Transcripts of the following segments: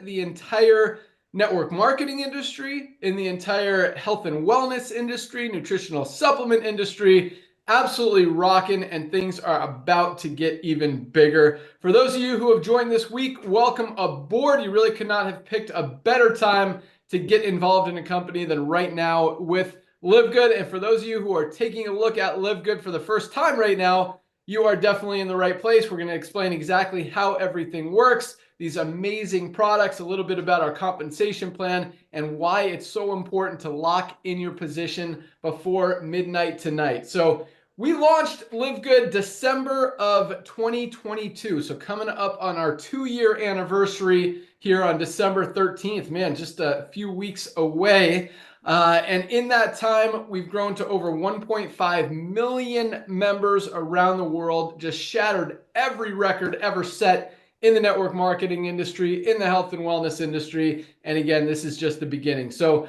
the entire network marketing industry, in the entire health and wellness industry, nutritional supplement industry. Absolutely rocking, and things are about to get even bigger. For those of you who have joined this week, welcome aboard. You really could not have picked a better time to get involved in a company than right now with Livegood. And for those of you who are taking a look at Livegood for the first time right now, you are definitely in the right place. We're going to explain exactly how everything works, these amazing products, a little bit about our compensation plan, and why it's so important to lock in your position before midnight tonight. So we launched Livegood December of 2022. So coming up on our 2-year anniversary here on December 13th, man, just a few weeks away. And in that time, we've grown to over 1.5 million members around the world, just shattered every record ever set in the network marketing industry, in the health and wellness industry. And again, this is just the beginning. So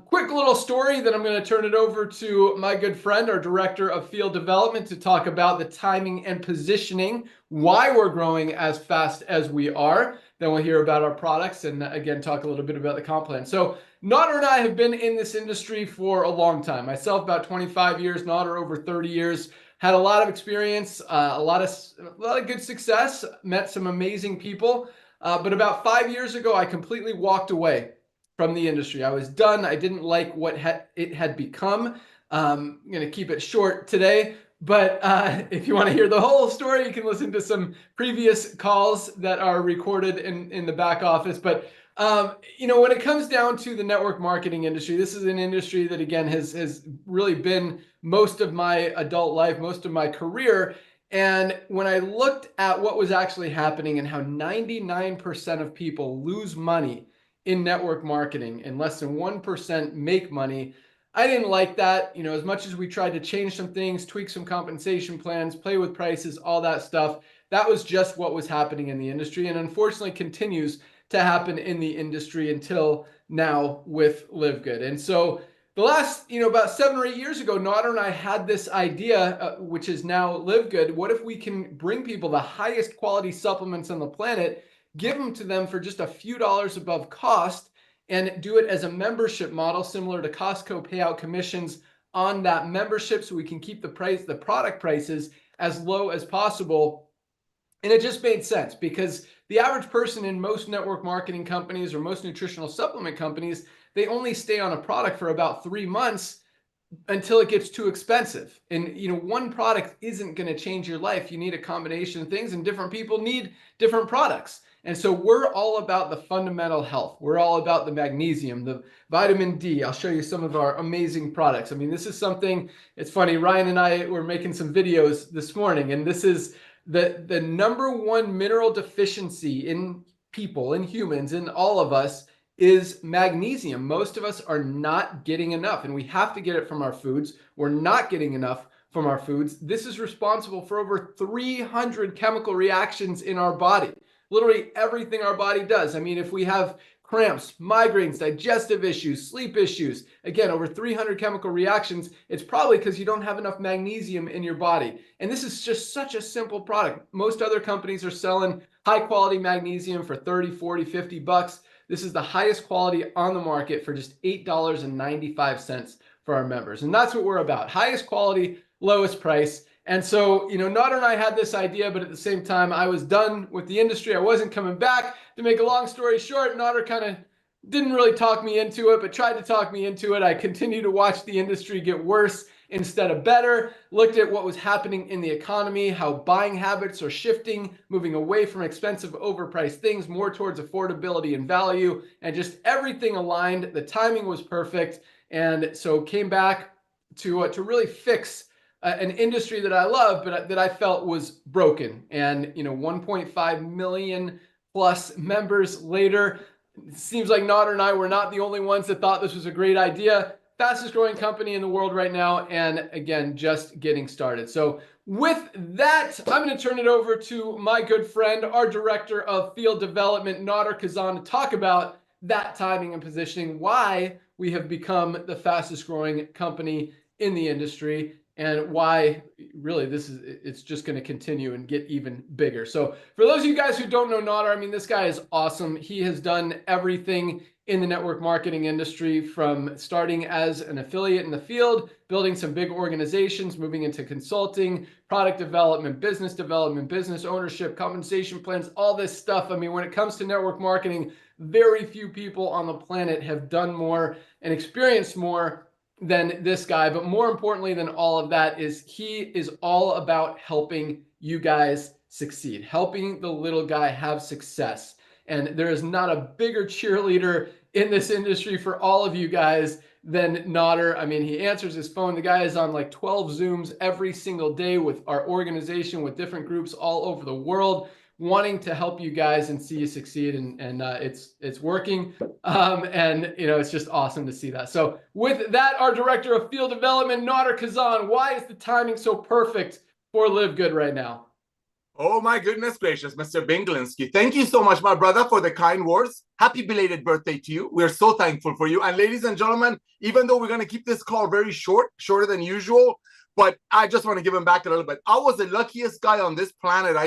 quick little story that I'm going to turn it over to my good friend, our director of field development, to talk about the timing and positioning, why we're growing as fast as we are. Then we'll hear about our products and again, talk a little bit about the comp plan. So Nader and I have been in this industry for a long time. Myself, about 25 years, Nader over 30 years. Had a lot of experience, a lot of good success, met some amazing people. But about 5 years ago, I completely walked away from the industry. I was done. I didn't like what it had become. I'm going to keep it short today. But if you want to hear the whole story, you can listen to some previous calls that are recorded in the back office. But when it comes down to the network marketing industry, this is an industry that, again, has really been most of my adult life, most of my career. And when I looked at what was actually happening and how 99% of people lose money in network marketing and less than 1% make money, I didn't like that. As much as we tried to change some things, tweak some compensation plans, play with prices, all that stuff, that was just what was happening in the industry, and unfortunately continues to happen in the industry until now with Livegood. And so the last, about 7 or 8 years ago, Nader and I had this idea, which is now Livegood. What if we can bring people the highest quality supplements on the planet, give them to them for just a few dollars above cost, and do it as a membership model similar to Costco, payout commissions on that membership, so we can keep the product prices as low as possible. And it just made sense, because the average person in most network marketing companies or most nutritional supplement companies, they only stay on a product for about 3 months until it gets too expensive. And one product isn't going to change your life. You need a combination of things, and different people need different products. And so we're all about the fundamental health. We're all about the magnesium, the vitamin D. I'll show you some of our amazing products. I mean, this is something, it's funny, Ryan and I were making some videos this morning, and this is the number one mineral deficiency in people, in humans, in all of us, is magnesium. Most of us are not getting enough, and we have to get it from our foods. We're not getting enough from our foods. This is responsible for over 300 chemical reactions in our body. Literally everything our body does. I mean, if we have cramps, migraines, digestive issues, sleep issues, again, over 300 chemical reactions, it's probably because you don't have enough magnesium in your body. And this is just such a simple product. Most other companies are selling high quality magnesium for 30, 40, 50 bucks. This is the highest quality on the market for just $8.95 for our members. And that's what we're about. Highest quality, lowest price. And so, Nader and I had this idea, but at the same time, I was done with the industry. I wasn't coming back. To make a long story short, Nader kind of didn't really talk me into it, but tried to talk me into it. I continued to watch the industry get worse instead of better, looked at what was happening in the economy, how buying habits are shifting, moving away from expensive, overpriced things, more towards affordability and value, and just everything aligned. The timing was perfect. And so came back to really fix an industry that I love, but that I felt was broken. And 1.5 million plus members later, it seems like Nader and I were not the only ones that thought this was a great idea. Fastest growing company in the world right now, and again, just getting started. So with that, I'm going to turn it over to my good friend, our director of field development, Nader Kazan, to talk about that timing and positioning, why we have become the fastest growing company in the industry, and why really it's just going to continue and get even bigger. So for those of you guys who don't know Nader, I mean, this guy is awesome. He has done everything in the network marketing industry, from starting as an affiliate in the field, building some big organizations, moving into consulting, product development, business ownership, compensation plans, all this stuff. I mean, when it comes to network marketing, very few people on the planet have done more and experienced more than this guy. But more importantly than all of that is he is all about helping you guys succeed, helping the little guy have success. And there is not a bigger cheerleader in this industry for all of you guys than Nader. I mean, he answers his phone. The guy is on like 12 Zooms every single day with our organization, with different groups all over the world, wanting to help you guys and see you succeed, and it's working, and it's just awesome to see that. So with that, our director of field development, Nader Kazan, why is the timing so perfect for Livegood right now? Oh my goodness gracious, Mr. Binglinski. Thank you so much, my brother, for the kind words. Happy belated birthday to you. We're so thankful for you. And ladies and gentlemen, even though we're going to keep this call very short, shorter than usual, but I just want to give him back a little bit. I was the luckiest guy on this planet,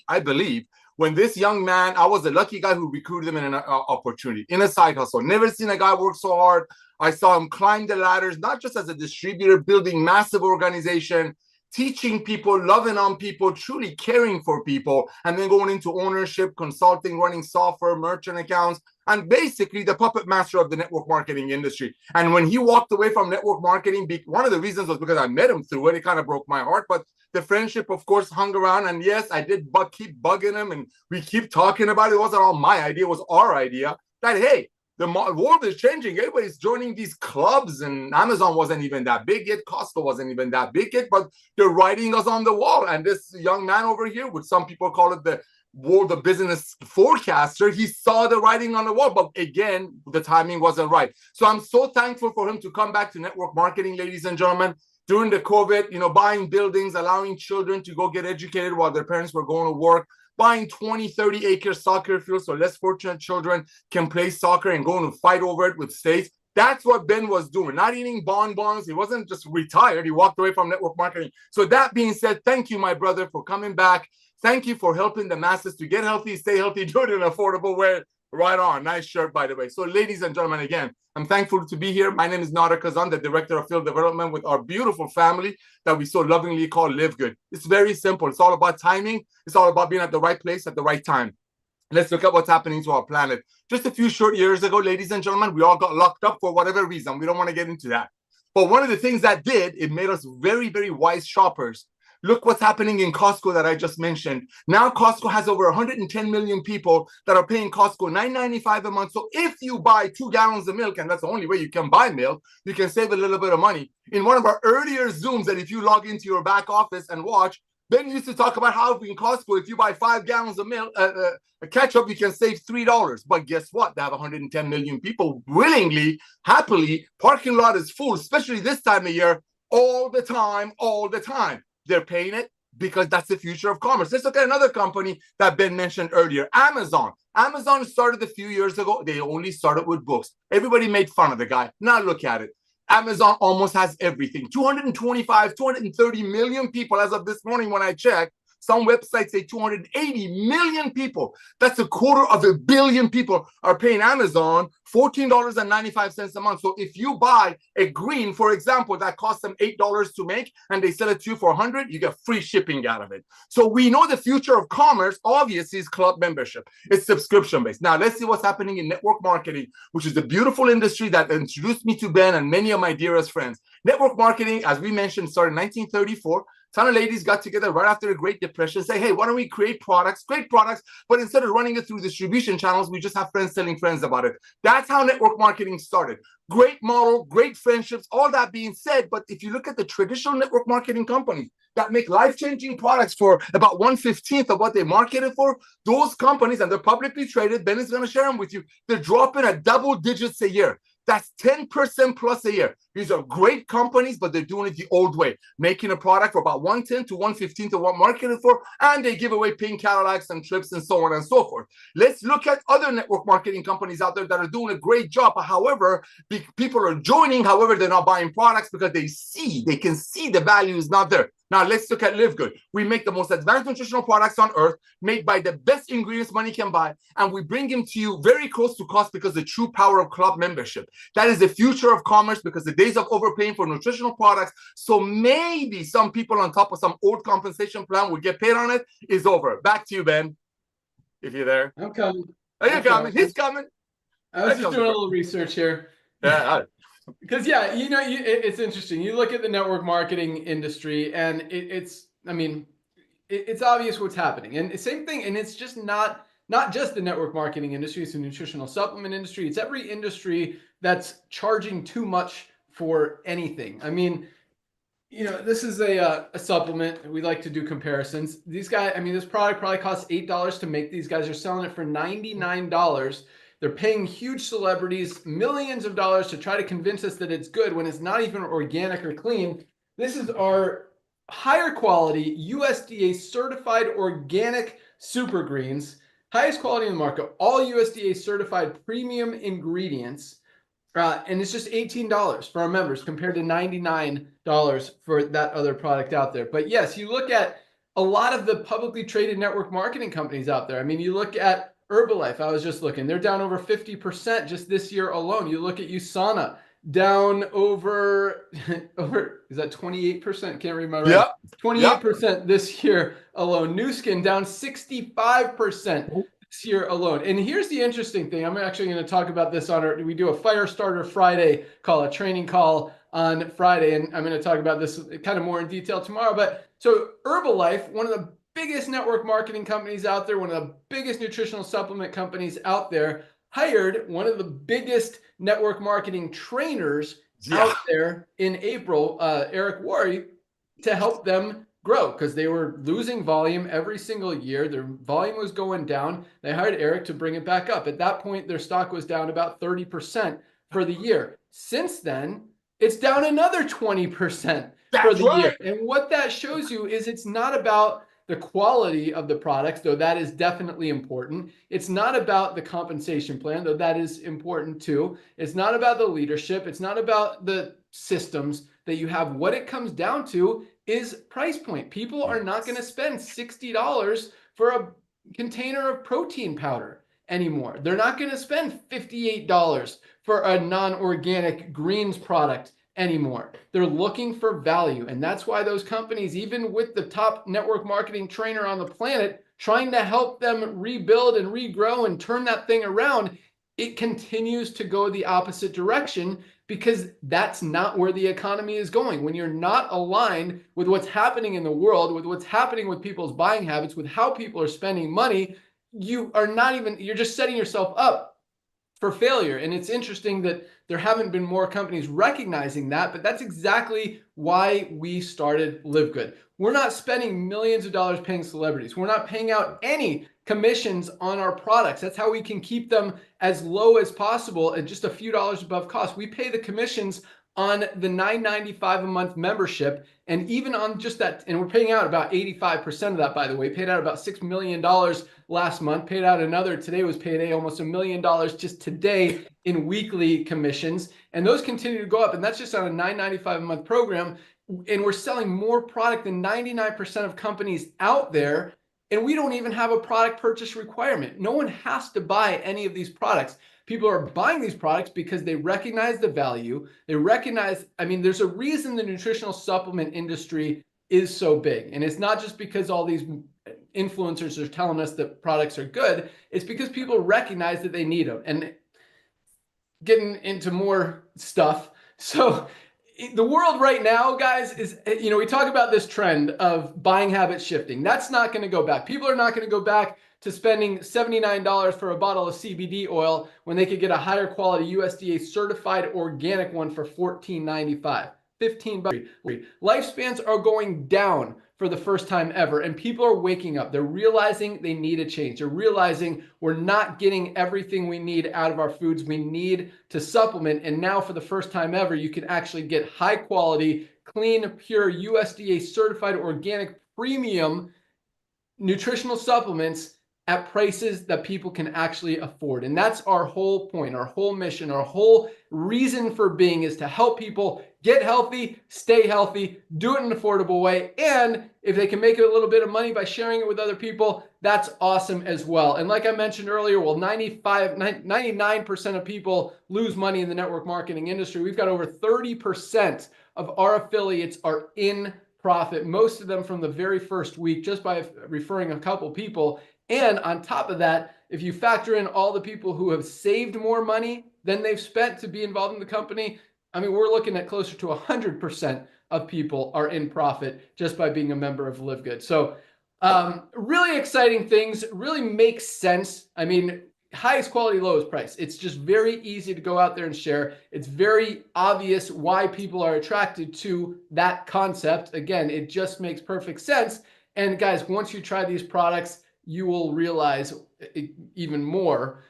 I believe, when this young man, I was the lucky guy who recruited him in an opportunity, in a side hustle. Never seen a guy work so hard. I saw him climb the ladders, not just as a distributor, building massive organization, teaching people, loving on people, truly caring for people, and then going into ownership, consulting, running software, merchant accounts, and basically the puppet master of the network marketing industry. And when he walked away from network marketing, one of the reasons was because I met him through it. It kind of broke my heart, but the friendship, of course, hung around. And yes, I did keep bugging him, and we keep talking about it. It wasn't all my idea, it was our idea that, hey, the world is changing. Everybody's joining these clubs, and Amazon wasn't even that big yet. Costco wasn't even that big yet, but they're writing us on the wall. And this young man over here, which some people call it the world of business forecaster, he saw the writing on the wall. But again, the timing wasn't right. So I'm so thankful for him to come back to network marketing, ladies and gentlemen. During the COVID, buying buildings, allowing children to go get educated while their parents were going to work, buying 20, 30 acre soccer fields so less fortunate children can play soccer and go and fight over it with states. That's what Ben was doing, not eating bonbons. He wasn't just retired. He walked away from network marketing. So that being said, thank you, my brother, for coming back. Thank you for helping the masses to get healthy, stay healthy, do it in an affordable way. Right on. Nice shirt, by the way. So ladies and gentlemen, again, I'm thankful to be here. My name is Nader Kazan, the Director of Field Development with our beautiful family that we so lovingly call Livegood. It's very simple. It's all about timing. It's all about being at the right place at the right time. Let's look at what's happening to our planet. Just a few short years ago, ladies and gentlemen, we all got locked up for whatever reason. We don't want to get into that. But one of the things that it made us very, very wise shoppers. Look what's happening in Costco that I just mentioned. Now Costco has over 110 million people that are paying Costco $9.95 a month. So if you buy 2 gallons of milk, and that's the only way you can buy milk, you can save a little bit of money. In one of our earlier Zooms that if you log into your back office and watch, Ben used to talk about how in Costco, if you buy 5 gallons of milk, ketchup, you can save $3. But guess what? They have 110 million people willingly, happily. Parking lot is full, especially this time of year, all the time, all the time. They're paying it because that's the future of commerce. Let's look at another company that Ben mentioned earlier, Amazon. Amazon started a few years ago. They only started with books. Everybody made fun of the guy. Now look at it. Amazon almost has everything. 225, 230 million people as of this morning when I checked. Some websites say 280 million people. That's 250 million people are paying Amazon $14.95 a month. So if you buy a green, for example, that costs them $8 to make, and they sell it to you for $100, you get free shipping out of it. So we know the future of commerce, obviously, is club membership. It's subscription-based. Now, let's see what's happening in network marketing, which is the beautiful industry that introduced me to Ben and many of my dearest friends. Network marketing, as we mentioned, started in 1934. Ton of ladies got together right after the Great Depression, say, hey, why don't we create products, great products, but instead of running it through distribution channels, we just have friends telling friends about it. That's how network marketing started. Great model, great friendships, all that being said, but if you look at the traditional network marketing companies that make life-changing products for about 1/15 of what they marketed for, those companies, and they're publicly traded, Ben is going to share them with you, they're dropping at double digits a year. That's 10% plus a year. These are great companies, but they're doing it the old way, making a product for about 110 to 115 to what marketed for, and they give away pink Cadillacs and trips and so on and so forth. Let's look at other network marketing companies out there that are doing a great job. However, people are joining. However, they're not buying products because they can see the value is not there. Now, let's look at Livegood. We make the most advanced nutritional products on earth, made by the best ingredients money can buy, and we bring them to you very close to cost because of the true power of club membership. That is the future of commerce, because the days of overpaying for nutritional products, so maybe some people on top of some old compensation plan would get paid on it, is over. Back to you, Ben, if you're there. I'm coming. Are you coming? He's coming. I was just doing a little research here. Yeah. Because, yeah, it's interesting. You look at the network marketing industry, and it's obvious what's happening. And same thing, and it's just not just the network marketing industry, it's the nutritional supplement industry. It's every industry that's charging too much for anything. I mean, this is a supplement. We like to do comparisons. These guys, this product probably costs $8 to make. These guys are selling it for $99. They're paying huge celebrities millions of dollars to try to convince us that it's good when it's not even organic or clean. This is our higher quality USDA certified organic super greens, highest quality in the market, all USDA certified premium ingredients. And it's just $18 for our members compared to $99 for that other product out there. But yes, you look at a lot of the publicly traded network marketing companies out there. You look at Herbalife, I was just looking, they're down over 50% just this year alone. You look at USANA, down over is that 28%? Can't read my writing. Yep. 28% this year alone. Nu Skin down 65% this year alone. And here's the interesting thing. I'm actually going to talk about this we do a Fire Starter Friday call, a training call on Friday, and I'm going to talk about this kind of more in detail tomorrow. But so Herbalife, one of the biggest network marketing companies out there, one of the biggest nutritional supplement companies out there, hired one of the biggest network marketing trainers out there in April, Eric Worre, to help them grow because they were losing volume every single year. Their volume was going down. They hired Eric to bring it back up. At that point, their stock was down about 30% for the year. Since then, it's down another 20% for the year. And what that shows you is it's not about the quality of the products, though that is definitely important. It's not about the compensation plan, though that is important too. It's not about the leadership. It's not about the systems that you have. What it comes down to is price point. People are not going to spend $60 for a container of protein powder anymore. They're not going to spend $58 for a non-organic greens product anymore. They're looking for value. And that's why those companies, even with the top network marketing trainer on the planet, trying to help them rebuild and regrow and turn that thing around, it continues to go the opposite direction because that's not where the economy is going. When you're not aligned with what's happening in the world, with what's happening with people's buying habits, with how people are spending money, you're just setting yourself up for failure. And it's interesting that there haven't been more companies recognizing that, but that's exactly why we started Livegood. We're not spending millions of dollars paying celebrities. We're not paying out any commissions on our products. That's how we can keep them as low as possible at just a few dollars above cost. We pay the commissions on the $9.95 a month membership, and even on just that, and we're paying out about 85% of that, by the way. Paid out about $6 million last month, paid out another, today was payday, almost $1 million just today in weekly commissions, and those continue to go up, and that's just on a $9.95 a month program, and we're selling more product than 99% of companies out there, and we don't even have a product purchase requirement. No one has to buy any of these products. People are buying these products because they recognize the value. They recognize, there's a reason the nutritional supplement industry is so big. And it's not just because all these influencers are telling us that products are good. It's because people recognize that they need them. And getting into more stuff. So the world right now, guys, is, we talk about this trend of buying habits shifting. That's not going to go back. People are not going to go back to spending $79 for a bottle of CBD oil when they could get a higher quality USDA certified organic one for $14.95. $15. Lifespans are going down for the first time ever, and people are waking up. They're realizing they need a change. They're realizing we're not getting everything we need out of our foods. We need to supplement, and now for the first time ever, you can actually get high quality, clean, pure, USDA certified organic premium nutritional supplements at prices that people can actually afford. And that's our whole point, our whole mission, our whole reason for being is to help people get healthy, stay healthy, do it in an affordable way. And if they can make a little bit of money by sharing it with other people, that's awesome as well. And like I mentioned earlier, well, 99% of people lose money in the network marketing industry. We've got over 30% of our affiliates are in profit, most of them from the very first week, just by referring a couple people. And on top of that, if you factor in all the people who have saved more money than they've spent to be involved in the company, I mean, we're looking at closer to 100% of people are in profit just by being a member of Livegood. So really exciting things, really makes sense. I mean, highest quality, lowest price. It's just very easy to go out there and share. It's very obvious why people are attracted to that concept. Again, it just makes perfect sense. And guys, once you try these products, you will realize even more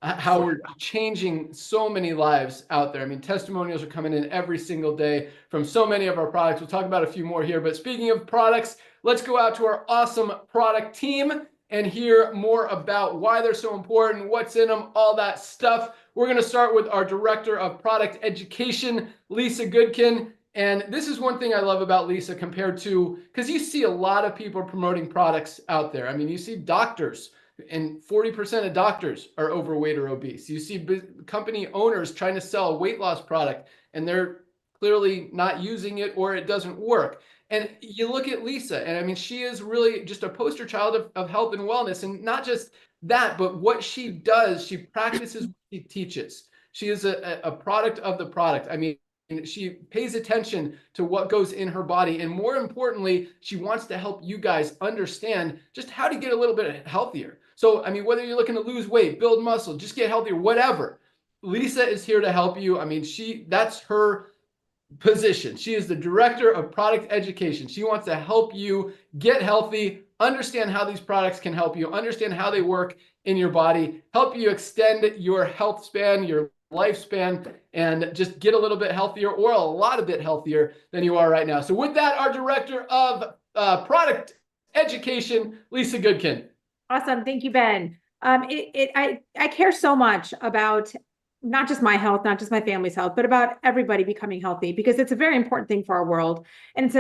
how we're changing so many lives out there. I mean, testimonials are coming in every single day from so many of our products. We'll talk about a few more here, but speaking of products, let's go out to our awesome product team and hear more about why they're so important, what's in them, all that stuff. We're going to start with our Director of Product Education, Lisa Goodkin. And this is one thing I love about Lisa compared to, because you see a lot of people promoting products out there. I mean, you see doctors, and 40% of doctors are overweight or obese. You see company owners trying to sell a weight loss product, and they're clearly not using it or it doesn't work. And you look at Lisa, and I mean, she is really just a poster child of health and wellness. And not just that, but what she does, she practices what she teaches. She is a product of the product. I mean, she pays attention to what goes in her body. And more importantly, she wants to help you guys understand just how to get a little bit healthier. So, I mean, whether you're looking to lose weight, build muscle, just get healthier, whatever, Lisa is here to help you. I mean, that's her position. She is the Director of Product Education. She wants to help you get healthy, understand how these products can help you, understand how they work in your body, help you extend your health span, your lifespan, and just get a little bit healthier or a lot of bit healthier than you are right now. So with that, our Director of Product Education, Lisa Goodkin. Awesome. Thank you, Ben. I care so much about not just my health, not just my family's health, but about everybody becoming healthy, because it's a very important thing for our world. And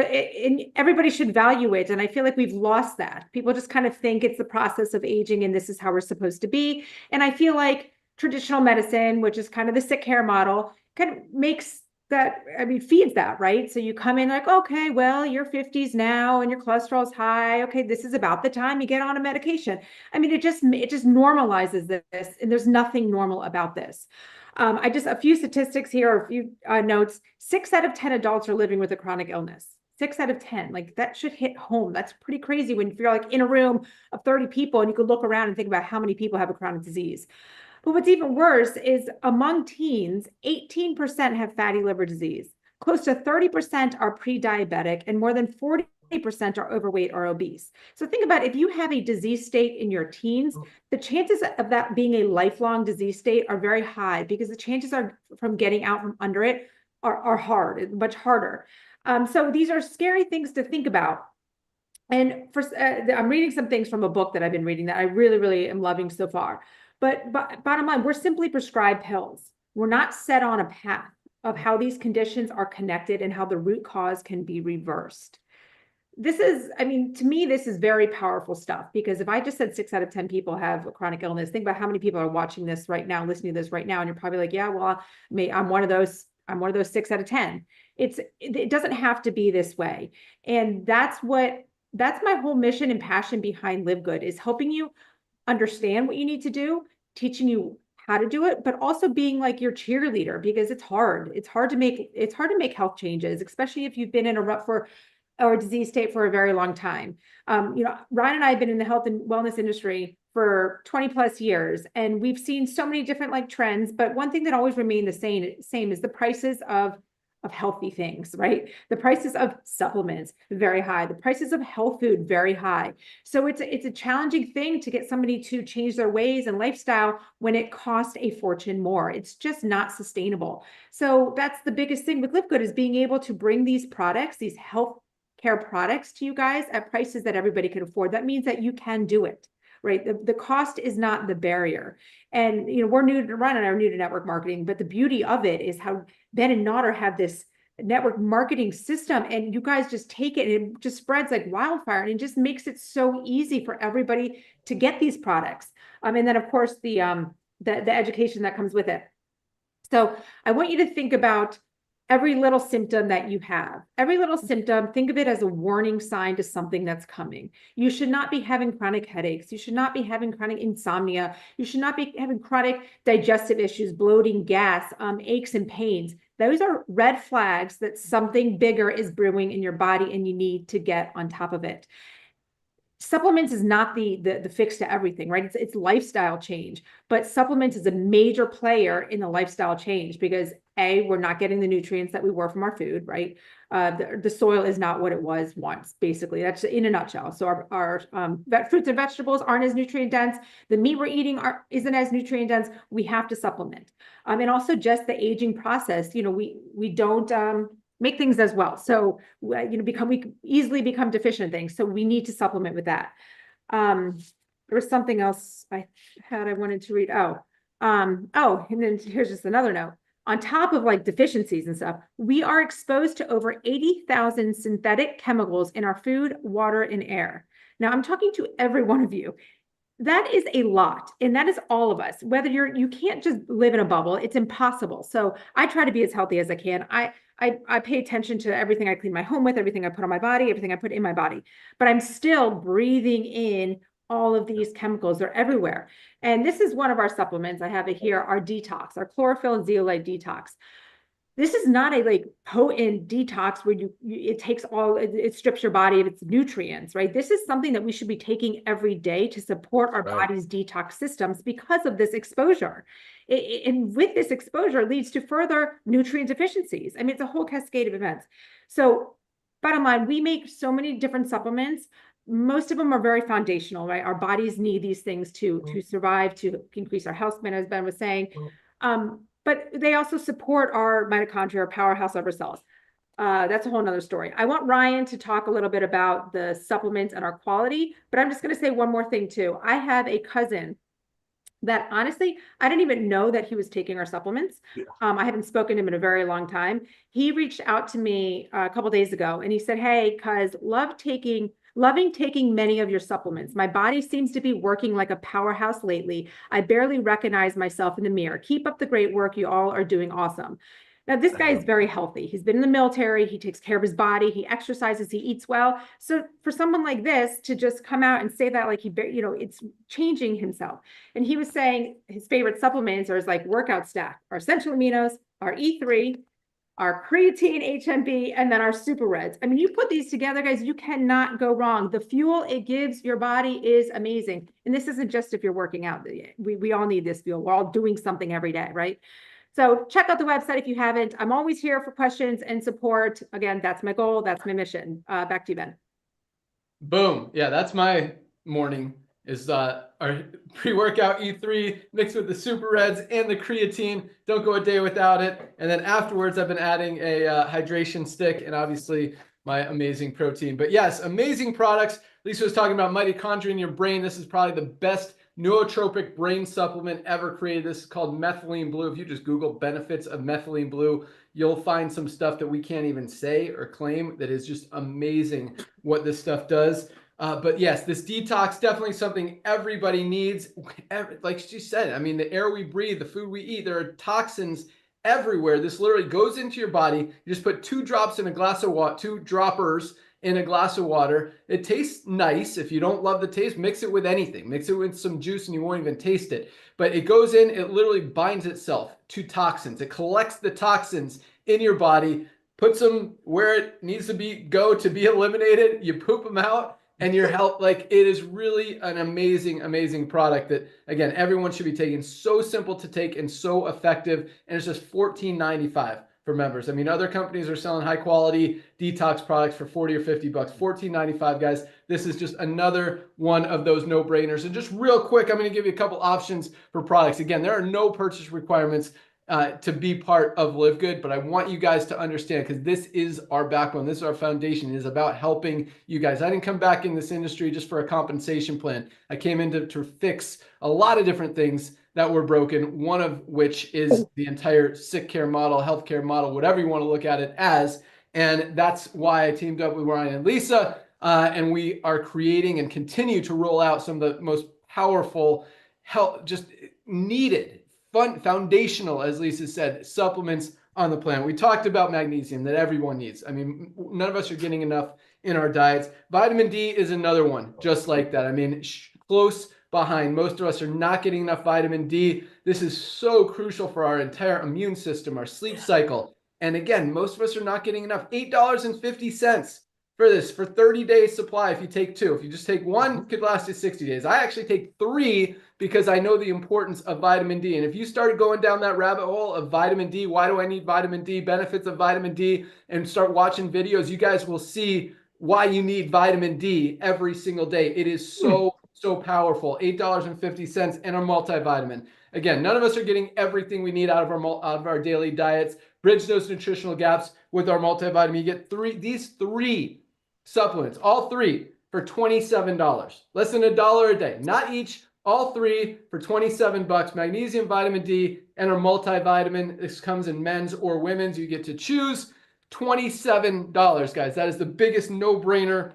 everybody should value it. And I feel like we've lost that. People just kind of think it's the process of aging and this is how we're supposed to be. And I feel like traditional medicine, which is kind of the sick care model, kind of makes that, I mean, feeds that, right? So you come in like, okay, well, you're 50s now and your cholesterol's high. Okay, this is about the time you get on a medication. I mean, it just normalizes this, and there's nothing normal about this. A few statistics here, or a few notes. 6 out of 10 adults are living with a chronic illness. 6 out of 10, like that should hit home. That's pretty crazy when you're like in a room of 30 people and you could look around and think about how many people have a chronic disease. But what's even worse is among teens, 18% have fatty liver disease. Close to 30% are pre-diabetic, and more than 40% are overweight or obese. So think about if you have a disease state in your teens, the chances of that being a lifelong disease state are very high, because the chances are from getting out from under it are hard, much harder. So these are scary things to think about. And I'm reading some things from a book that I've been reading that I really, really am loving so far. But bottom line, we're simply prescribed pills. We're not set on a path of how these conditions are connected and how the root cause can be reversed. This is, I mean, to me, this is very powerful stuff, because if I just said 6 out of 10 people have a chronic illness, think about how many people are watching this right now, listening to this right now, and you're probably like, yeah, well, I'm one of those 6 out of 10. It doesn't have to be this way. And that's my whole mission and passion behind Livegood, is helping you understand what you need to do, teaching you how to do it, but also being like your cheerleader, because it's hard. It's hard to make health changes, especially if you've been in a rut or a disease state for a very long time. Ryan and I have been in the health and wellness industry for 20 plus years, and we've seen so many different trends, but one thing that always remained the same is the prices of of healthy things, right? The prices of supplements, very high. The prices of health food, very high. So it's a challenging thing to get somebody to change their ways and lifestyle when it costs a fortune more. It's just not sustainable. So that's the biggest thing with Livegood, is being able to bring these products, these health care products to you guys at prices that everybody can afford. That means that you can do it, right? The cost is not the barrier. And, we're new to run and are new to network marketing, but the beauty of it is how Ben and Nodder have this network marketing system, and you guys just take it and it just spreads like wildfire, and it just makes it so easy for everybody to get these products. And then of course the education that comes with it. So I want you to think about every little symptom that you have. Every little symptom, think of it as a warning sign to something that's coming. You should not be having chronic headaches. You should not be having chronic insomnia. You should not be having chronic digestive issues, bloating, gas, aches and pains. Those are red flags that something bigger is brewing in your body and you need to get on top of it. Supplements is not the fix to everything, right? It's lifestyle change, but supplements is a major player in the lifestyle change because we're not getting the nutrients that we were from our food, right? The soil is not what it was once, basically. That's in a nutshell. So our fruits and vegetables aren't as nutrient dense. The meat we're eating isn't as nutrient dense. We have to supplement. And also just the aging process. We don't make things as well. So, we easily become deficient in things. So we need to supplement with that. There was something else I wanted to read. And then here's just another note. On top of like deficiencies and stuff, we are exposed to over 80,000 synthetic chemicals in our food, water, and air. Now I'm talking to every one of you. That is a lot. And that is all of us. Whether you can't just live in a bubble, it's impossible. So I try to be as healthy as I can. I pay attention to everything I clean my home with, everything I put on my body, everything I put in my body, but I'm still breathing in all of these chemicals. They're everywhere. And this is one of our supplements. I have it here, our detox, our chlorophyll and zeolite detox. This is not a potent detox where it takes it strips your body of its nutrients, right? This is something that we should be taking every day to support our body's detox systems because of this exposure. And with this exposure, it leads to further nutrient deficiencies. I mean, it's a whole cascade of events. So bottom line, we make so many different supplements. Most of them are very foundational, right? Our bodies need these things to survive, to increase our health span, as Ben was saying. But they also support our mitochondria, our powerhouse of our cells. That's a whole nother story. I want Ryan to talk a little bit about the supplements and our quality, but I'm just going to say one more thing too. I have a cousin that honestly, I didn't even know that he was taking our supplements. Yeah. I haven't spoken to him in a very long time. He reached out to me a couple days ago and he said, "Hey, cuz loving taking many of your supplements. My body seems to be working like a powerhouse lately. I barely recognize myself in the mirror. Keep up the great work. You all are doing awesome." Now, this guy is very healthy. He's been in the military. He takes care of his body. He exercises. He eats well. So for someone like this to just come out and say that, it's changing himself. And he was saying his favorite supplements are his workout stack, our essential aminos, our E3, our creatine, HMB, and then our super reds. I mean, you put these together, guys, you cannot go wrong. The fuel it gives your body is amazing. And this isn't just if you're working out. We all need this fuel. We're all doing something every day, right? So check out the website if you haven't. I'm always here for questions and support. Again, that's my goal. That's my mission. Back to you, Ben. Boom. Yeah, that's my morning is our pre-workout E3 mixed with the super reds and the creatine. Don't go a day without it. And then afterwards, I've been adding a hydration stick and obviously my amazing protein. But yes, amazing products. Lisa was talking about mitochondria in your brain. This is probably the best nootropic brain supplement ever created. This is called methylene blue. If you just Google benefits of methylene blue, you'll find some stuff that we can't even say or claim that is just amazing what this stuff does. But yes, this detox, definitely something everybody needs. Like she said, I mean, the air we breathe, the food we eat, there are toxins everywhere. This literally goes into your body. You just put 2 drops in a glass of water, 2 droppers in a glass of water. It tastes nice. If you don't love the taste, mix it with anything. Mix it with some juice and you won't even taste it. But it goes in, it literally binds itself to toxins. It collects the toxins in your body, puts them where it needs to go to be eliminated. You poop them out and your health, it is really an amazing, amazing product that, again, everyone should be taking. So simple to take and so effective. And it's just $14.95 for members. I mean, other companies are selling high quality detox products for 40 or 50 bucks, $14.95, guys. This is just another one of those no-brainers. And just real quick, I'm going to give you a couple options for products. Again, there are no purchase requirements to be part of Livegood, but I want you guys to understand, because this is our backbone. This is our foundation. It is about helping you guys. I didn't come back in this industry just for a compensation plan. I came in to fix a lot of different things that were broken, one of which is the entire sick care model, healthcare model, whatever you want to look at it as. And that's why I teamed up with Ryan and Lisa, and we are creating and continue to roll out some of the most powerful, just needed, foundational, as Lisa said, supplements on the planet. We talked about magnesium that everyone needs. I mean, none of us are getting enough in our diets. Vitamin D is another one just like that. I mean, close behind. Most of us are not getting enough vitamin D. This is so crucial for our entire immune system, our sleep cycle. And again, most of us are not getting enough. $8.50 for this, for 30-day supply if you take two. If you just take one, it could last you 60 days. I actually take 3 because I know the importance of vitamin D. And if you started going down that rabbit hole of vitamin D, why do I need vitamin D, benefits of vitamin D, and start watching videos, you guys will see why you need vitamin D every single day. It is so powerful. $8.50 and a multivitamin. Again, none of us are getting everything we need out of our daily diets. Bridge those nutritional gaps with our multivitamin. You get these three supplements, all 3 for $27. Less than $1 a day. Not each, all 3 for 27 bucks. Magnesium, vitamin D, and a multivitamin. This comes in men's or women's. You get to choose. $27, guys. That is the biggest no-brainer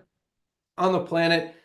on the planet.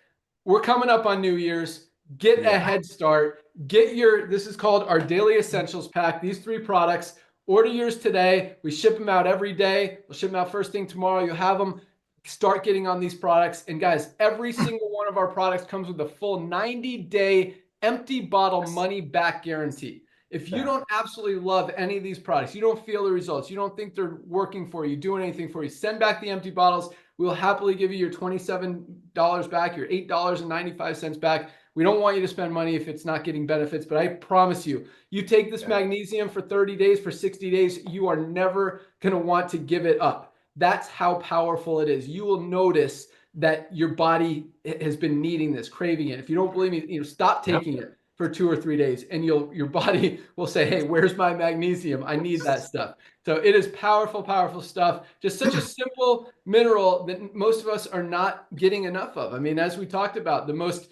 We're coming up on New Year's. Get a head start. This is called our Daily Essentials Pack. These 3 products. Order yours today. We ship them out every day. We'll ship them out first thing tomorrow. You'll have them. Start getting on these products. And guys, every single one of our products comes with a full 90-day empty bottle money back guarantee. If you don't absolutely love any of these products, you don't feel the results, you don't think they're working for you, doing anything for you, send back the empty bottles. We'll happily give you your $27 back, your $8.95 back. We don't want you to spend money if it's not getting benefits, but I promise you, you take this magnesium for 30 days, for 60 days, you are never going to want to give it up. That's how powerful it is. You will notice that your body has been needing this, craving it. If you don't believe me, stop taking it for 2 or 3 days, and your body will say, hey, where's my magnesium? I need that stuff. So it is powerful, powerful stuff. Just such a simple mineral that most of us are not getting enough of. I mean, as we talked about, the most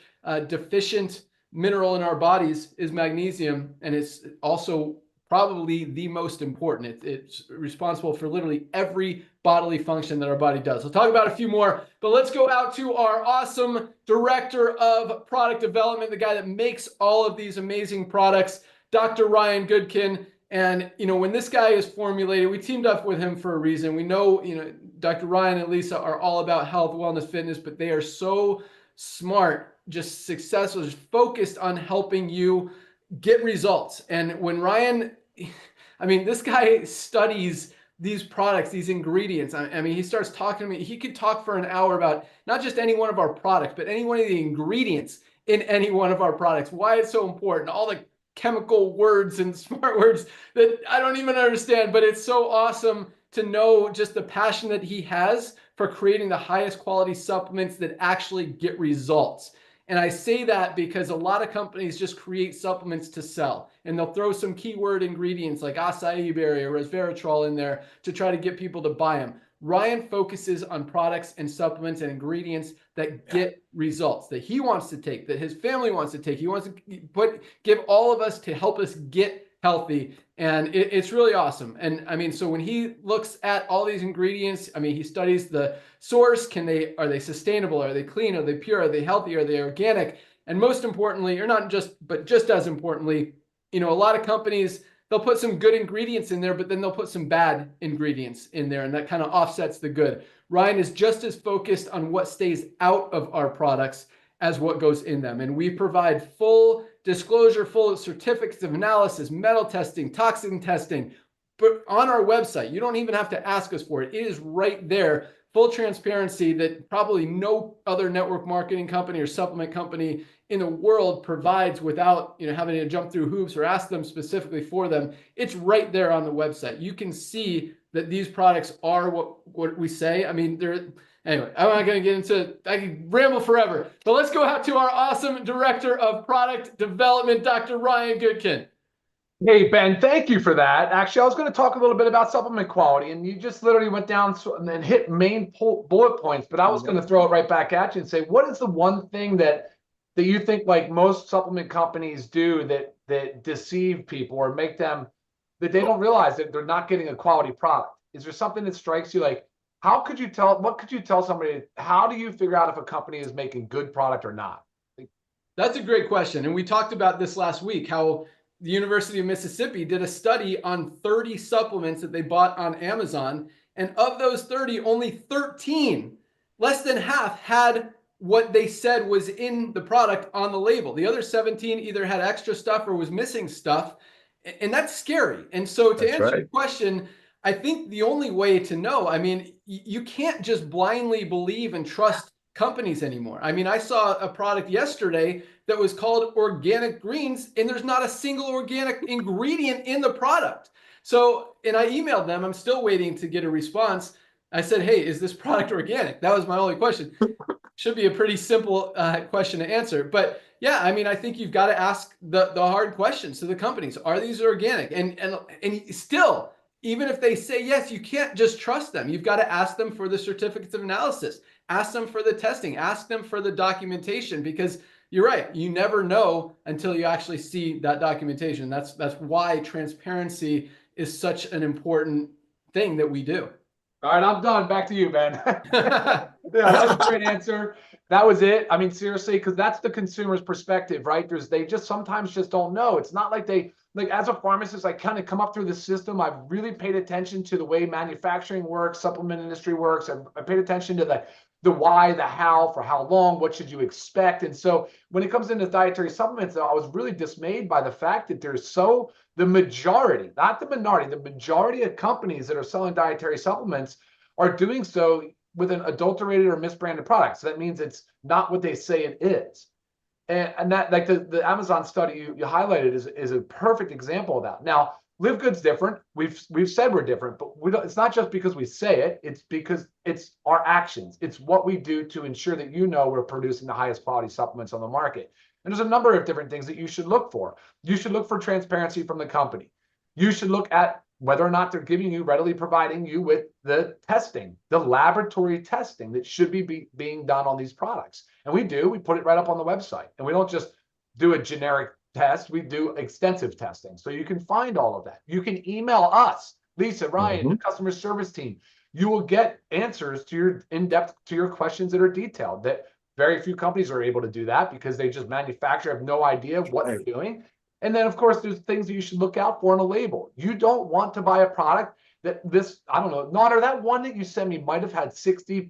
deficient mineral in our bodies is magnesium, and it's also probably the most important. It's responsible for literally every bodily function that our body does. We'll talk about a few more, but let's go out to our awesome director of product development, the guy that makes all of these amazing products, Dr. Ryan Goodkin. And, when this guy is formulated, we teamed up with him for a reason. We know, Dr. Ryan and Lisa are all about health, wellness, fitness, but they are so smart, just successful, just focused on helping you get results. And when Ryan, this guy studies these products, these ingredients. I mean, he starts talking to me. He could talk for an hour about not just any one of our products, but any one of the ingredients in any one of our products, why it's so important, all the chemical words and smart words that I don't even understand, but it's so awesome to know just the passion that he has for creating the highest quality supplements that actually get results. And I say that because a lot of companies just create supplements to sell, and they'll throw some keyword ingredients like acai berry or resveratrol in there to try to get people to buy them. Ryan focuses on products and supplements and ingredients that get results, that he wants to take, that his family wants to take. He wants to give all of us to help us get healthy. And it's really awesome. And so when he looks at all these ingredients, he studies the source. Are they sustainable? Are they clean? Are they pure? Are they healthy? Are they organic? And most importantly, but just as importantly, a lot of companies, they'll put some good ingredients in there, but then they'll put some bad ingredients in there, and that kind of offsets the good. Ryan is just as focused on what stays out of our products as what goes in them. And we provide full disclosure, full certificates of analysis, metal testing, toxin testing, but on our website. You don't even have to ask us for it. It is right there. Full transparency that probably no other network marketing company or supplement company in the world provides without having to jump through hoops or ask them specifically for them. It's right there on the website. You can see that these products are what we say. I mean, anyway, I'm not going to get into, I can ramble forever, but let's go out to our awesome director of product development, Dr. Ryan Goodkin. Hey, Ben, thank you for that. Actually, I was going to talk a little bit about supplement quality, and you just literally went down and hit main bullet points, but I was going to throw it right back at you and say, what is the one thing that you think like most supplement companies do that deceive people or make them, that they don't realize that they're not getting a quality product? Is there something that strikes you like, what could you tell somebody, how do you figure out if a company is making good product or not? That's a great question. And we talked about this last week, how the University of Mississippi did a study on 30 supplements that they bought on Amazon. And of those 30, only 13, less than half, had what they said was in the product on the label. The other 17 either had extra stuff or was missing stuff. And that's scary. And so to answer your question, I think the only way to know, I mean, you can't just blindly believe and trust companies anymore. I mean, I saw a product yesterday that was called organic greens, and there's not a single organic ingredient in the product. So, and I emailed them, I'm still waiting to get a response. I said, hey, is this product organic? That was my only question. Should be a pretty simple question to answer. But yeah, I mean, I think you've got to ask the hard questions to the companies. Are these organic? And still, even if they say yes, you can't just trust them. You've got to ask them for the certificates of analysis. Ask them for the testing. Ask them for the documentation, because you're right. You never know until you actually see that documentation. That's why transparency is such an important thing that we do. All right, I'm done. Back to you, Ben. Yeah, that was a great answer. That was it. I mean, seriously, because that's the consumer's perspective, right? They just sometimes just don't know. It's not like as a pharmacist, I kind of come up through the system. I've really paid attention to the way manufacturing works, supplement industry works. I paid attention to the why, the how, for how long, what should you expect? And so when it comes into dietary supplements, though, I was really dismayed by the fact that the majority, not the minority, the majority of companies that are selling dietary supplements are doing so with an adulterated or misbranded product. So that means it's not what they say it is. And that, like the Amazon study you highlighted is a perfect example of that. Now, Livegood's different. We've said we're different, but it's not just because we say it. It's because it's our actions. It's what we do to ensure that we're producing the highest quality supplements on the market. And there's a number of different things that you should look for. You should look for transparency from the company. You should look at whether or not they're readily providing you with the testing, the laboratory testing that should be being done on these products. And we put it right up on the website. And we don't just do a generic test, we do extensive testing. So you can find all of that. You can email us, Lisa, Ryan, the customer service team. You will get answers to your questions that are detailed. That very few companies are able to do that because they just manufacture, have no idea what they're doing. And then, of course, there's things that you should look out for on a label. You don't want to buy a product that I don't know, Nader, that one that you sent me might have had 60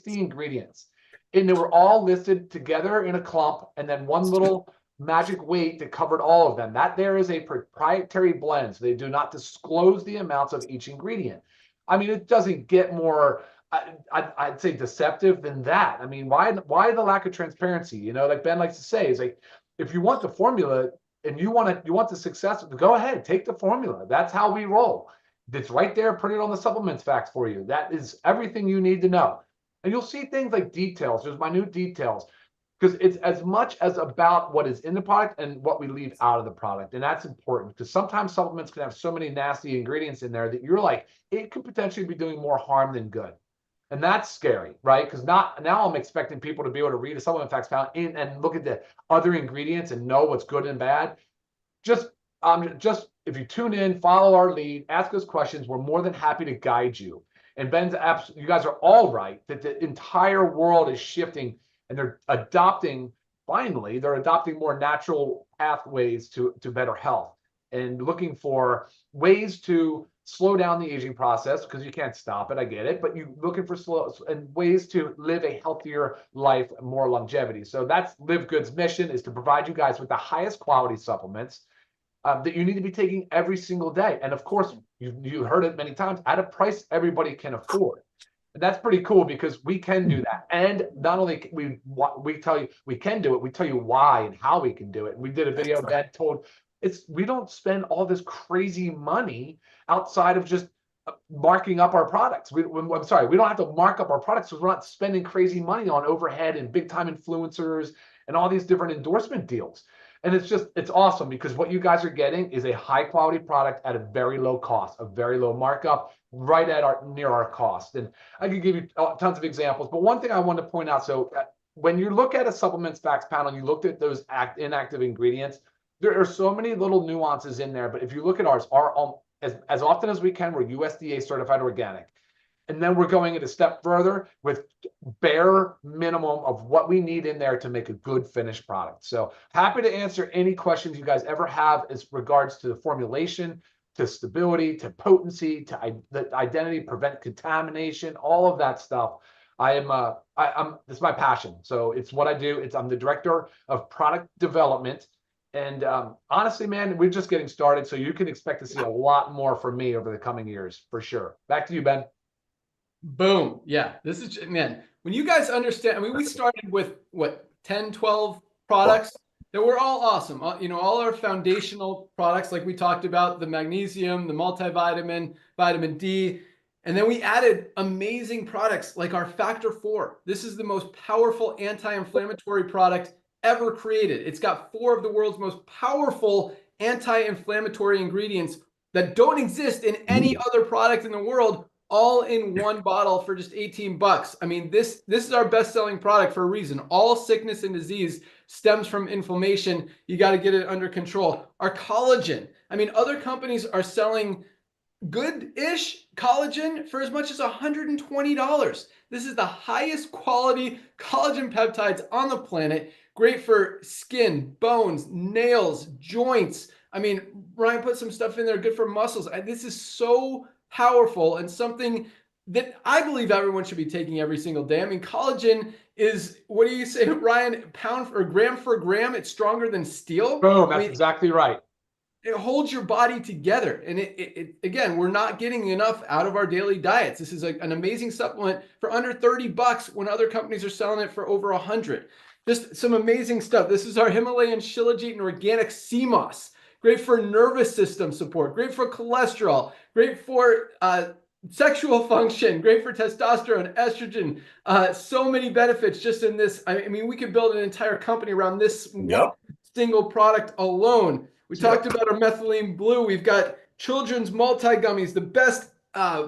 ingredients. And they were all listed together in a clump, and then one little magic weight that covered all of them. That there is a proprietary blend, so they do not disclose the amounts of each ingredient. I mean, it doesn't get more, I'd say, deceptive than that. I mean, why the lack of transparency? Like Ben likes to say, is like, if you want the formula and you want the success, go ahead, take the formula. That's how we roll. It's right there. Put it on the supplements facts for you. That is everything you need to know. And you'll see things like details. There's minute details, because it's as much as about what is in the product and what we leave out of the product. And that's important, because sometimes supplements can have so many nasty ingredients in there that you're like, it could potentially be doing more harm than good. And that's scary, right? Because now I'm expecting people to be able to read a supplement facts found and look at the other ingredients and know what's good and bad. Just if you tune in, follow our lead, ask us questions, we're more than happy to guide you. And you guys are all right that the entire world is shifting, and they're adopting more natural pathways to better health, and looking for ways to slow down the aging process, because you can't stop it. I get it, but you're looking for ways to live a healthier life, more longevity. So that's Livegood's mission, is to provide you guys with the highest quality supplements that you need to be taking every single day. And of course, you heard it many times, at a price everybody can afford. And that's pretty cool because we can do that. And not only we tell you we can do it, we tell you why and how we can do it. And we did a video that told we don't spend all this crazy money outside of just marking up our products. I'm sorry, we don't have to mark up our products because we're not spending crazy money on overhead and big time influencers and all these different endorsement deals. And it's awesome because what you guys are getting is a high quality product at a very low cost, a very low markup, right at near our cost. And I could give you tons of examples, but one thing I want to point out, so when you look at a supplements facts panel and you looked at those inactive ingredients, there are so many little nuances in there. But if you look at ours, as often as we can, we're USDA certified organic. And then we're going a step further with bare minimum of what we need in there to make a good finished product. So happy to answer any questions you guys ever have as regards to the formulation, to stability, to potency, to the identity, prevent contamination, all of that stuff. It's my passion. So it's what I do. I'm the director of product development. And honestly, man, we're just getting started. So you can expect to see a lot more from me over the coming years, for sure. Back to you, Ben. Boom. Yeah, this is, man, when you guys understand, I mean, we started with what, 10, 12 products that were all awesome. All our foundational products, like we talked about, the magnesium, the multivitamin, vitamin D, and then we added amazing products like our Factor 4. This is the most powerful anti-inflammatory product ever created. It's got 4 of the world's most powerful anti-inflammatory ingredients that don't exist in any other product in the world, all in one bottle for just 18 bucks. I mean, this is our best-selling product for a reason. All sickness and disease stems from inflammation. You got to get it under control. Our collagen. I mean, other companies are selling good-ish collagen for as much as $120. This is the highest quality collagen peptides on the planet. Great for skin, bones, nails, joints. I mean, Ryan put some stuff in there good for muscles. This is so powerful and something that I believe everyone should be taking every single day. I mean, collagen is, what do you say, Ryan, gram for gram, it's stronger than steel. Boom, that's exactly right. It holds your body together. And it again, we're not getting enough out of our daily diets. This is an amazing supplement for under 30 bucks when other companies are selling it for over 100. Just some amazing stuff. This is our Himalayan shilajit and organic sea moss. Great for nervous system support, great for cholesterol, great for sexual function, great for testosterone, estrogen, so many benefits just in this. I mean, we could build an entire company around this single product alone. We talked about our methylene blue. We've got children's multi-gummies, the best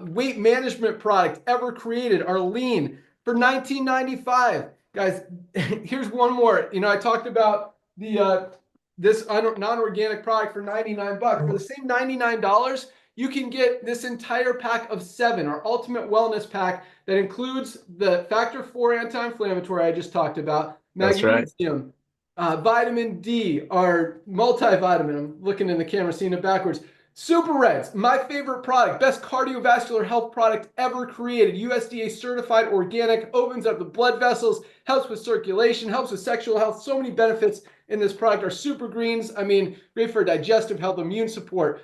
weight management product ever created, our lean for $19.95. Guys, here's one more. I talked about this non-organic product for 99 bucks. For the same $99, you can get this entire pack of 7, our ultimate wellness pack that includes the Factor 4 anti-inflammatory I just talked about, magnesium, vitamin D, our multivitamin. I'm looking in the camera, seeing it backwards. Super Reds, my favorite product, best cardiovascular health product ever created. USDA certified organic, opens up the blood vessels, helps with circulation, helps with sexual health. So many benefits in this product. Our Super Greens, I mean, great for digestive health, immune support.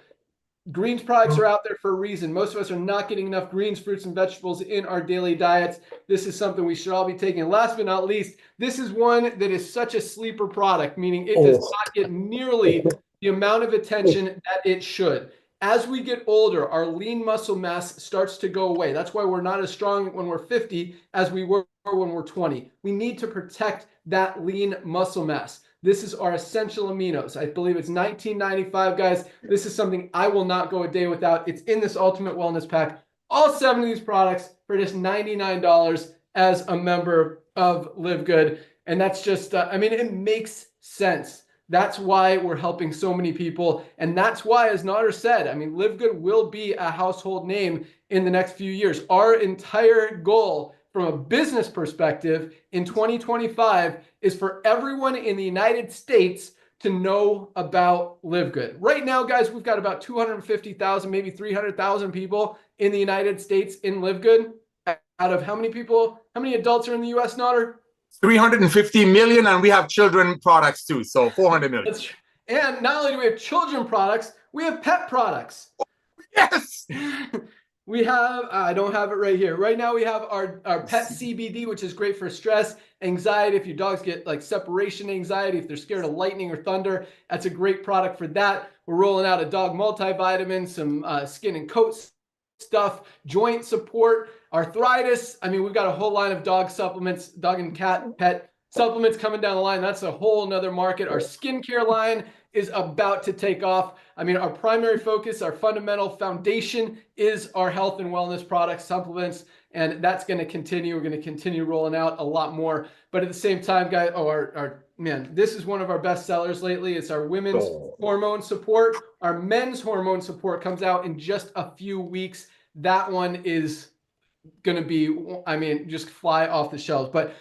Greens products are out there for a reason. Most of us are not getting enough greens, fruits, and vegetables in our daily diets. This is something we should all be taking. And last but not least, this is one that is such a sleeper product, meaning it does not get nearly the amount of attention that it should. As we get older, our lean muscle mass starts to go away. That's why we're not as strong when we're 50 as we were when we're 20. We need to protect that lean muscle mass. This is our essential aminos. I believe it's $19.95, guys. This is something I will not go a day without. It's in this Ultimate Wellness Pack. All 7 of these products for just $99 as a member of Livegood. And that's just, I mean, it makes sense. That's why we're helping so many people. And that's why, as Nader said, I mean, Livegood will be a household name in the next few years. Our entire goal from a business perspective in 2025 is for everyone in the United States to know about Livegood. Right now, guys, we've got about 250,000, maybe 300,000 people in the United States in Livegood. Out of how many people, how many adults are in the US, Nader? 350 million, and we have children products too, so 400 million. And not only do we have children products, we have pet products. Yes. We have, I don't have it right here. Right now we have our pet CBD, which is great for stress, anxiety. If your dogs get like separation anxiety, if they're scared of lightning or thunder, that's a great product for that. We're rolling out a dog multivitamin, some skin and coat stuff, joint support, arthritis. I mean, we've got a whole line of dog supplements, dog and cat pet supplements coming down the line. That's a whole nother market. Our skincare line is about to take off. I mean, our primary focus, our fundamental foundation is our health and wellness products, supplements, and that's going to continue. We're going to continue rolling out a lot more. But at the same time, guys, man, this is one of our best sellers lately. It's our women's hormone support. Our men's hormone support comes out in just a few weeks. That one is going to be, I mean, just fly off the shelves. But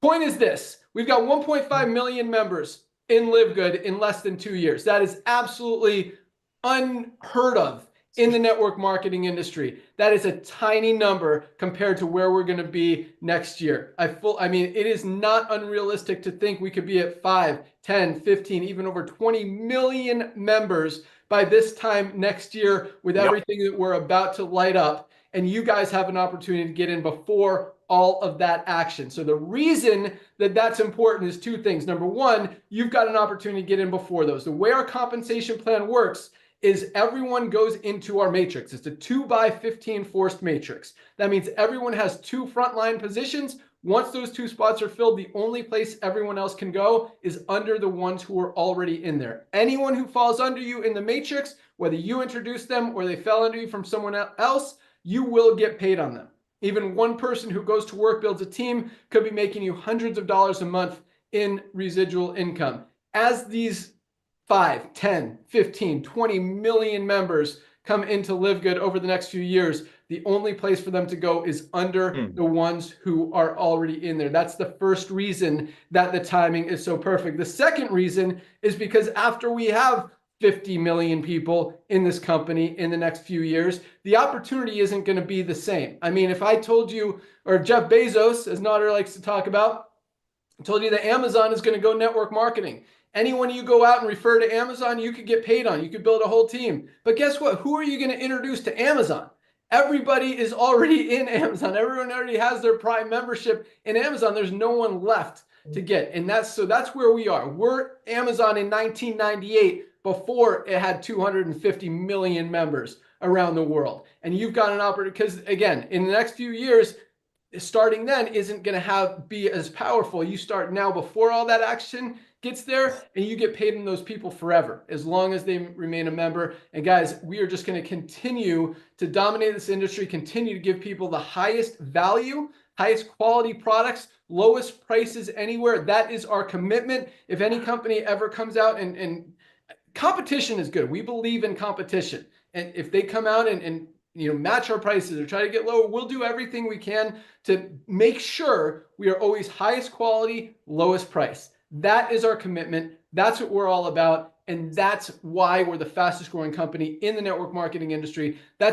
point is this, we've got 1.5 million members in Livegood in less than 2 years. That is absolutely unheard of in the network marketing industry. That is a tiny number compared to where we're going to be next year. I mean, it is not unrealistic to think we could be at 5, 10, 15, even over 20 million members by this time next year with everything that we're about to light up. And you guys have an opportunity to get in before all of that action. So the reason that that's important is two things. Number one, you've got an opportunity to get in before those. The way our compensation plan works is everyone goes into our matrix. It's a 2x15 forced matrix. That means everyone has 2 frontline positions. Once those 2 spots are filled, the only place everyone else can go is under the ones who are already in there. Anyone who falls under you in the matrix, whether you introduce them or they fell under you from someone else, you will get paid on them. Even one person who goes to work, builds a team, could be making you hundreds of dollars a month in residual income. As these 5, 10, 15, 20 million members come into Livegood over the next few years, the only place for them to go is under the ones who are already in there. That's the first reason that the timing is so perfect. The second reason is because after we have 50 million people in this company in the next few years, the opportunity isn't going to be the same. I mean, if I told you, or if Jeff Bezos, as Nader likes to talk about, told you that Amazon is going to go network marketing, anyone you go out and refer to Amazon, you could get paid on. You could build a whole team. But guess what? Who are you going to introduce to Amazon? Everybody is already in Amazon. Everyone already has their Prime membership in Amazon. There's no one left to get. And that's where we are. We're Amazon in 1998 before it had 250 million members around the world. And you've got an opportunity, because again, in the next few years, starting then isn't going to be as powerful. You start now before all that action gets there, and you get paid in those people forever, as long as they remain a member. And guys, we are just going to continue to dominate this industry, continue to give people the highest value, highest quality products, lowest prices anywhere. That is our commitment. If any company ever comes out and competition is good. We believe in competition. And if they come out and match our prices or try to get lower, we'll do everything we can to make sure we are always highest quality, lowest price. That is our commitment. That's what we're all about. And that's why we're the fastest growing company in the network marketing industry. That's